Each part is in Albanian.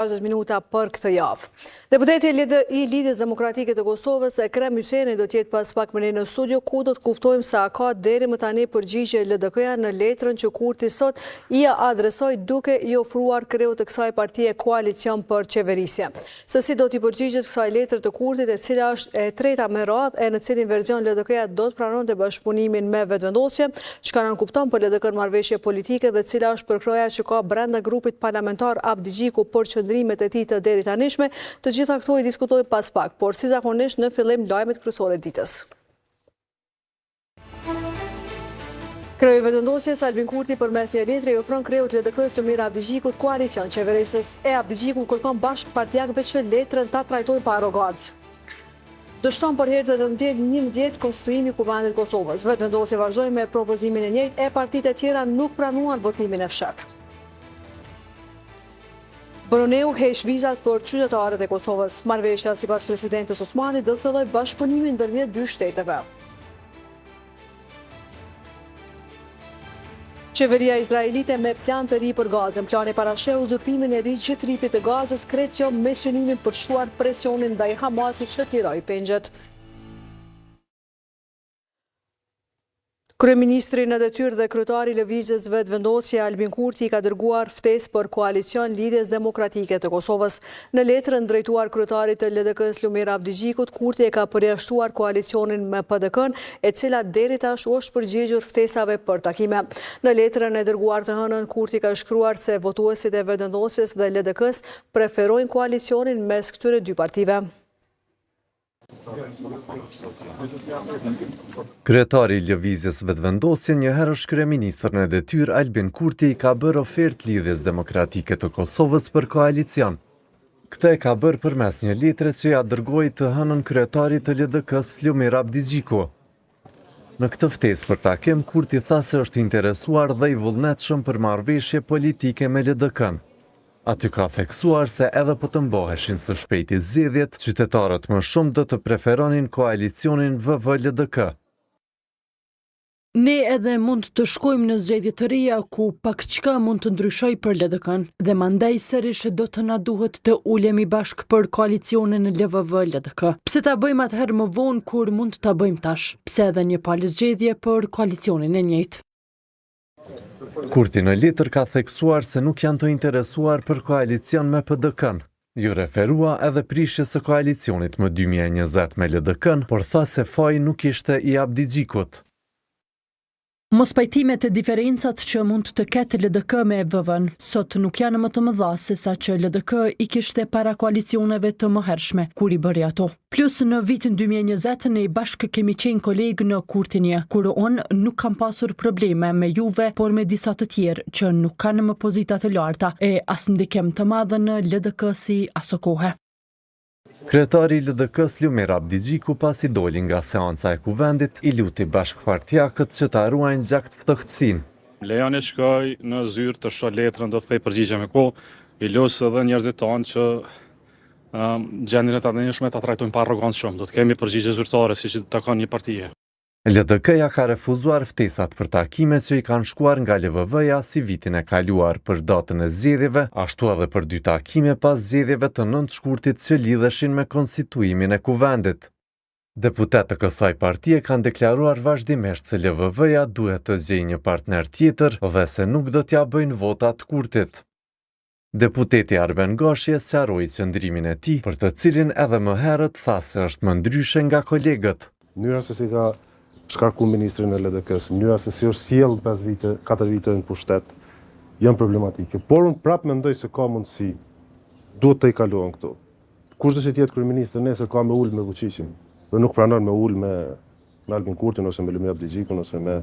20 minuta për këtë javë. Deputeti i Lidhjes Demokratike të Kosovës, Ekrem Hyseni, do t'jetë pas pak më në studio, ku do të kuptojmë se a ka deri më tani përgjigje LDK-ja në letrën që Kurti sot i adresoi duke i ofruar kreut të kësaj partie koalicion për qeverisje. Se si do t'i përgjigjet kësaj letër të Kurtit, e cila është e treta me radhë, e në cilin verzion LDK-ja do të pranonte bashkëpunimin me vetëvendosje, çka nënkupton për LDK-n marrëveshje politike dhe cila është përkroja që ka brenda grupit parlamentar Abdi Gjiku për qëndrimet e tij të deri tanishme. Të gjitha këto i diskutojmë pas pak, por si zakonisht në fillim lajmet kryesore ditës. Kreu i vetëvendosjes Albin Kurti përmes një letre i ofron kreut LDK-s Lumir Abdi Gjikut koalicion. Qeverisës e Abdi Gjiku kërkon bashkëpartiakëve që letrën ta trajtojnë pa arrogancë. Dështon për herë të rëndjel 11 konstituimi Kuvendit Kosovës. Vetëvendosja vazhdoi me propozimin e njëjtë e partitë e tjera nuk pranuan votimin e fshat. Broneu heq vizat për qytetarët e Kosovës. Marrëveshja sipas presidentes Osmani do të fillojë bashkëpunimin ndërmjet dy shteteve. Qeveria izraelite me plan të ri për Gazën. Plani parasheu uzurpimin e ri gjithë rripit të Gazës, krejt me synimin për të shuar presionin ndaj Hamasit që të liroj pengjet. Kryeministri në detyrë dhe kryetari i Lëvizjes Vetëvendosje Albin Kurti ka dërguar ftesë për koalicion Lidhjes Demokratike të Kosovës. Në letrën drejtuar kryetarit të LDK-s Lumir Abdi Gjikut, Kurti e ka përjashtuar koalicionin me PDK-n, e cila deri tash është përgjigjur ftesave për takime. Në letrën e dërguar të hënën, Kurti ka shkruar se votuesit e Vetëvendosjes dhe LDK-s preferojnë koalicionin mes këtyre dy partive. Kryetari i Lëvizjes Vetëvendosje, njëherë është kryeministër në detyrë, Albin Kurti ka bërë ofertë Lidhjes Demokratike të Kosovës për koalicion. Këtë e ka bërë përmes një letre që ja dërgoi të hënën kryetarit të LDK-s Lumir Abdi Gjiku. Në këtë ftesë për takim, Kurti tha se është interesuar dhe i vullnetshëm për marrëveshje politike me LDK-n. Aty ka theksuar se edhe po të mboheshin së shpejti zgjedhjet, qytetarët më shumë do të preferonin koalicionin VV-LDK. Ne edhe mund të shkojmë në zgjedhje të reja ku pak çka mund të ndryshoj për LDK-n dhe mandej sërish do të na duhet të ulemi bashkë për koalicionin LVV-LDK. Pse ta bëjmë atëherë më vonë kur mund ta bëjmë tash? Pse edhe një palë zgjedhje për koalicionin e njëjtë? Kurti në letër ka theksuar se nuk janë të interesuar për koalicion me PDK-n. Ju referua edhe prishjes së koalicionit më 2020 me LDK-n, por tha se faji nuk ishte i Abdi Gjikut. Mos pajtimet e diferencat që mund të ketë LDK me VV-n sot nuk janë më të mëdha se sa që LDK i kishte para koalicioneve të mëhershme kur i bëri ato. Plus në vitin 2020 ne bashkë kemi qenë kolegë në Kurtinje, kur unë nuk kam pasur probleme me juve, por me disa të tjerë që nuk kanë më pozita të larta e as ndikim të madhe në LDK si aso kohë. Kryetari i LDK-s Lumir Abdi Gjiku pasi doli nga seanca e Kuvendit, i luti bashkëpartiakët që ta ruajnë gjakt ftohtësinë. Lejoni shkoj në zyrë të shoh letrën, do të thej përgjigje me kohë, i los edhe njerëzit tanë që gjendjen e tani ta trajtojnë pa arrogancë shumë. Do të kemi përgjigje zyrtare siç i takon një partie. LDK-ja ka refuzuar ftesat për takime që i kanë shkuar nga LVV-ja si vitin e kaluar për datën e zgjedhjeve, ashtu edhe për 2 takime pas zgjedhjeve të 9 shkurtit që lidheshin me konstituimin e Kuvendit. Deputetë të kësaj partie kanë deklaruar vazhdimisht se LVV-ja duhet të gjejë një partner tjetër dhe se nuk do t'ja bëjnë votat Kurtit. Deputeti Arben Gashi sqaroi qëndrimin e tij, për të cilin edhe më herët tha se është më ndryshe nga kolegët. Mënyra se si ka shkarku ministrin e LDK-s, mënyra se si është sjell 4 vite në pushtet, janë problematike. Por unë prapë mendoj se ka mundësi, duhet të i kaluan këto. Kush do që tjetë kryeministër nesër ka me ullë me Vučićin, dhe nuk pranon me ullë me Albin Kurtin, ose me Lumir Abdi Gjikun, ose me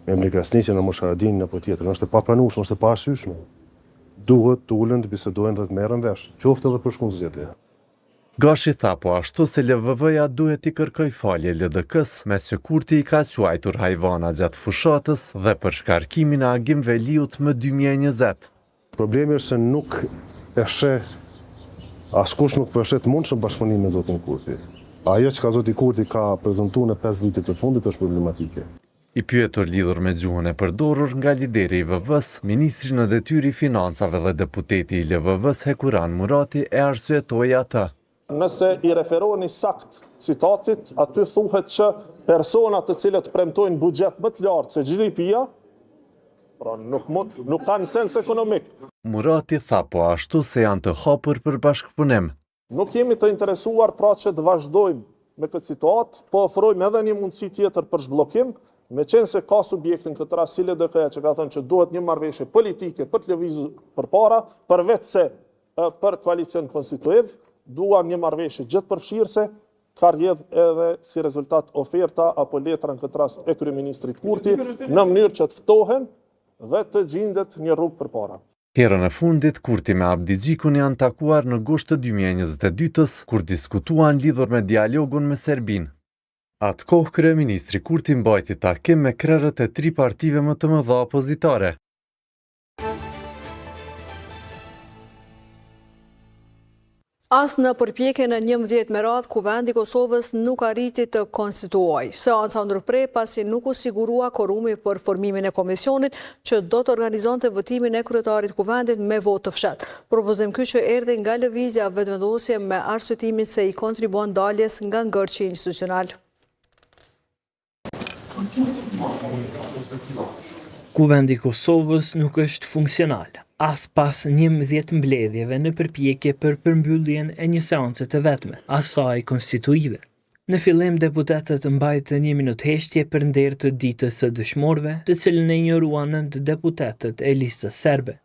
Emri Krasniqin, në Mosharadinin, apo tjetër. Është e papranueshme, është e paarsyeshme. Duhet të ullën, të bisedojnë dhe të merren vesh, qoftë edhe për shkun zgjedhje. Gashi tha po ashtu se LVV-ja duhet i kërkoj falje LDK-s me që Kurti i ka quajtur hajvana gjatë fushatës dhe për shkarkimin e Agim Veliut më 2020. Problemi është se nuk e sheh, askush nuk përshet mundshëm bashkëpunim me zotin Kurti. Ajo që ka zoti Kurti ka prezantuar në 5 vitet të fundit është problematike. I pyetur lidhur me gjuhën e përdorur nga lideri i VV-s, ministri në detyrë i financave dhe deputeti i LVV-s Hekuran Murati e arsyetoi atë. Nëse i referoni sakt citatit, aty thuhet që personat të cilët premtojnë buxhet më të lartë se GDP-ja, pra nuk kanë sens ekonomik. Murati tha po ashtu se janë të hapur për bashkëpunim. Nuk jemi të interesuar pra që të vazhdojmë me këtë situatë, po ofrojmë edhe një mundësi tjetër për zhbllokim, me qenë se ka subjektin këtë rast si LDK-ja që ka thënë që duhet një marrëveshje politike për të lëvizur përpara, përveç se për koalicion konstituiv, duan një marrëveshje gjithë përfshirëse, ka rrjedh edhe si rezultat oferta apo letra në këtë rast e kryeministrit Kurti, në mënyrë që të ftohen dhe të gjendet një rrugë përpara. Herën e fundit, Kurti me Abdi Gjikun janë takuar në gusht të 2022-s, kur diskutuan lidhur me dialogun me Serbinë. Atë kohë kryeministri Kurti mbajti takim me krerët e 3 partive më të mëdha opozitare. As në përpjekjen e 11 me radhë, Kuvendi i Kosovës nuk arriti të konstituojë. Seanca ndërprej pasi nuk u sigurua korumi për formimin e komisionit që do të organizonte votimin e kryetarit Kuvendit me votë të fshehtë. Propozim ky që erdhi nga lëvizja vetëvendosje me arsyetimin se i kontribuon daljes nga ngërçi institucional. Kuvendi i Kosovës nuk është funksional, as pas 11 mbledhjeve në përpjekje për përmbylljen e një seance të vetme, asaj konstituive. Në fillim deputetët mbajtën 1 minutë heshtje për nder të ditës së dëshmorëve, të cilën e injoruan deputetët e listës serbe.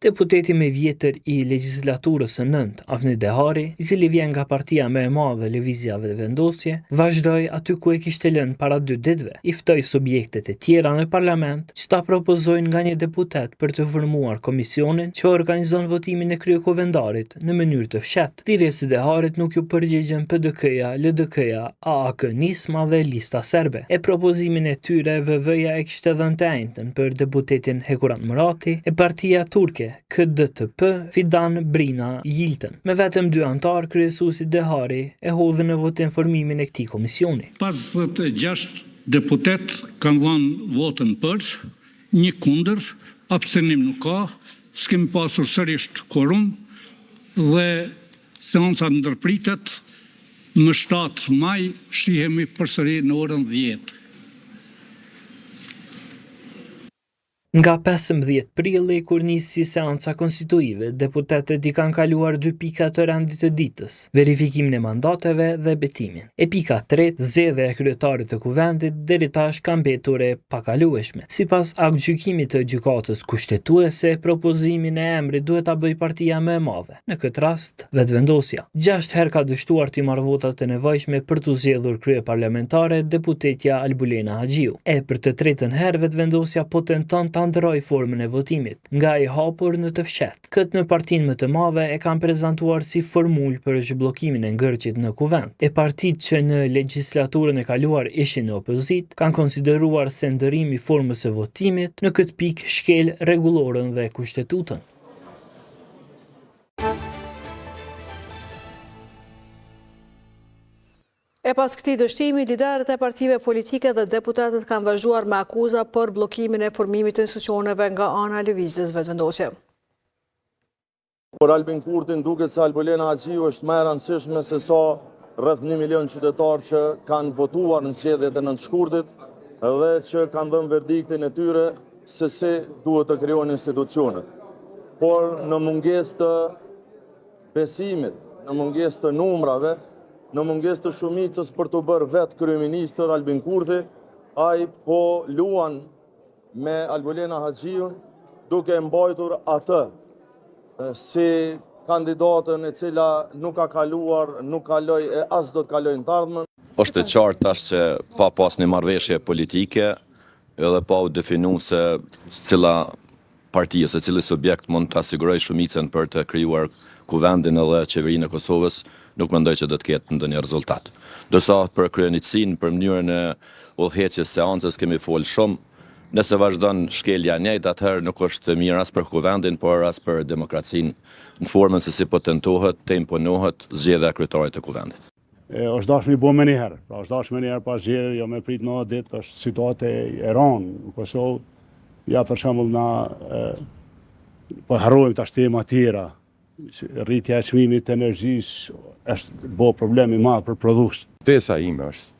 Deputeti më i vjetër i legjislaturës së 9, Avni Dehari, i cili vjen nga partia më e madhe Lëvizja Vetëvendosje, vazhdoi aty ku e kishte lënë para 2 ditëve. I ftoi subjektet e tjera në parlament që ta propozojnë nga një deputet për të formuar komisionin që organizon votimin e kryekovendarit në mënyrë të fshehtë. Thirrjes së Deharit nuk ju përgjigjen PDK-ja, LDK-ja, AAK, Nisma dhe Lista Serbe. E propozimin e tyre VV-ja e kishte dhënë të njëjtën për deputetin Hekuran Murati e partia turke KDTP Fidan Brina Yilten. Me vetëm 2 antar, kryesuesi Dehari e hodhi në votim formimin e këtij komisioni. 56 deputet kanë dhënë votën për, 1 kundër, abstenim nuk ka, s'kemi pasur sërish korum dhe seanca ndërpritet më 7 maj, shihemi përsëri në orën 10. Nga 15 prilli, kur nisi seanca konstituive, deputetët i kanë kaluar 2 pika të rendit të ditës, verifikimin e mandateve dhe betimin. E pika 3, zgjedhja e kryetarit të kuvendit, deri tash ka mbetur e pakalueshme. Sipas aktgjykimit të gjykatës kushtetuese, propozimin e emrit duhet ta bëjë partia më e madhe, në këtë rast Vetëvendosja. 6 herë ka dështuar të marrë votat e nevojshme për të zgjedhur krye parlamentare deputetja Albulena Haxhiu. E për të 3-ën herë Vetëvendosja po tenton ta ndroj formën e votimit, nga i hapur në të fshehtë. Këtë në partinë më të madhe e kanë prezantuar si formulë për zhbllokimin e ngërçit në kuvend. E partitë që në legjislaturën e kaluar ishin në opozit, kanë konsideruar se ndërimi i formës së votimit në këtë pikë shkel rregullorën dhe kushtetutën. E pas këtij dështimi, liderët e partive politike dhe deputetët kanë vazhduar me akuza për bllokimin e formimit të institucioneve nga ana e Lëvizjes Vetëvendosje. Por Albin Kurtin duket se Albulena Haxhiu është më e rëndësishme se sa rreth 1 milion qytetarë që kanë votuar në zgjedhjet e 9 shkurtit dhe që kanë dhënë verdiktin e tyre se si duhet të krijohen institucionet. Por në mungesë të besimit, në mungesë të numrave, në mungesë të shumicës për të bërë vetë kryeministër Albin Kurti, ai po luan me Albulena Haxhiun duke mbajtur atë si kandidatën e cila nuk ka kaluar, nuk kaloi e as do të kalojë në të ardhmen. Është e qartë tash se pa pas një marrëveshje politike edhe pa u definu se cila partia, se cili subjekt mund të asiguroj shumicën për të krijuar kuvendin edhe qeverinë e Kosovës, nuk mendoj që do të ketë ndonjë rezultat. Dërsa për kryenitësinë, për mënyrën e udhëheqjes seancës kemi folë shumë. Nëse vazhdon shkelja njëjtë, atëherë nuk është mirë as për kuvendin, por as për demokracinë, në formën se si po tentohet të imponohet zgjedhja e kryetarit të kuvendit. është dashur mi bo me njëherë. Pra është dashur me njëherë pas zgjedhjeve, jo me prit 90 ditë, është situate e rënë në Kosovë. Ja për shembull na po harrojmë tash tema tjera. Rritja e çmimit të energjisë është bo problem i madh për prodhues. Ftesa ime është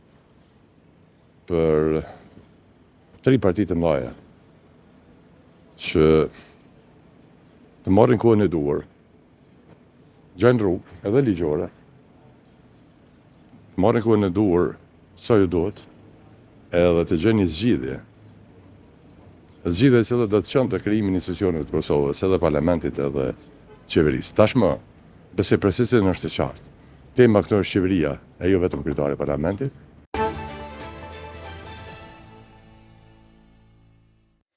për 3 partitë të mëdha që të marrin kohën e duhur, gjajnë rrugë edhe ligjore, të marrin kohën e duhur sa ju duhet, edhe të gjeni zgjidhje. Zgjidhje e cila do të çonte krijimin e institucioneve të Kosovës, edhe parlamentit edhe qeverisë. Tashmë, besoj procesi është i qartë. Tema këtu është qeveria, e jo vetëm kryetari i parlamentit.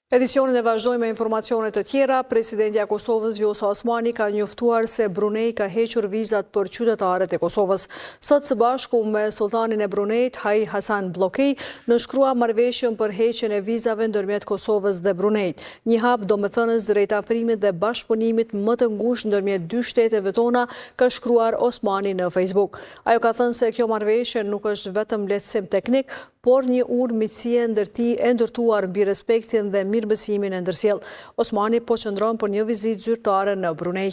Edicionin e vazhdojmë me informacionet të tjera. Presidentja e Kosovës Vjosa Osmani ka njoftuar se Brunei ka hequr vizat për qytetarët e Kosovës. Sot së bashku me sultanin e Bruneit, Hai Hasan Blokej, nënshkrua marrëveshjen për heqjen e vizave ndërmjet Kosovës dhe Bruneit. Një hap domethënës drejt afrimit dhe bashkëpunimit më të ngushtë ndërmjet dy shteteve tona, ka shkruar Osmani në Facebook. Ajo ka thënë se kjo marrëveshje nuk është vetëm lehtësim teknik, por një urmësie e ndërtuar mbi respektin dhe mirëbesimin e ndërsjellë. Osmani po qëndron për një vizitë zyrtare në Brunei.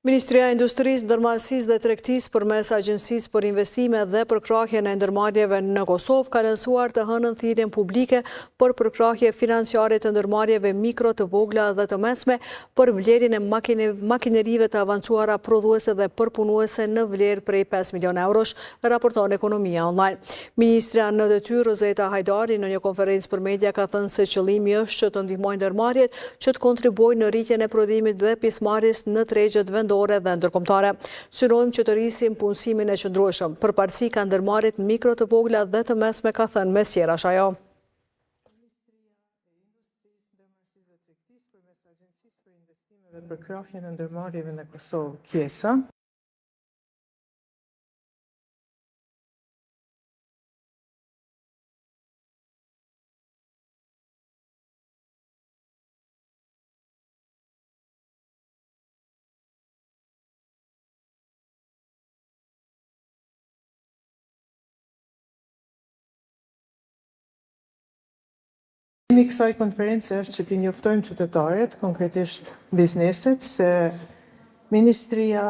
Ministria e Industrisë, Ndërmarrësisë dhe Tregtisë përmes Agjencisë për Investime dhe përkrahjen e ndërmarrjeve në Kosovë ka lansuar të hënën thirrjen publike për përkrahje financiare të ndërmarrjeve mikro, të vogla dhe të mesme për vlerjen e makinerive të avancuara prodhuese dhe përpunuese në vlerë prej 5 milion eurosh, raporton Ekonomia Online. Ministra në detyrë Rozeta Hajdari në një konferencë për media ka thënë se qëllimi është që të ndihmojnë ndërmarrjet që të kontribuojnë në rritjen e prodhimit dhe pjesëmarrjes në tregjet vendore dhe ndërkombëtare. Synojmë që të rrisim punësimin e qëndrueshëm. Përparësi ka ndërmarrjet mikro, të vogla dhe të mesme, ka thënë Mesjerash ajo. Për krahjen e ndërmarrjeve në Kosovë, Kjesa. Temi kësaj konference është që t'i njoftojmë qytetarët, konkretisht bizneset, se Ministria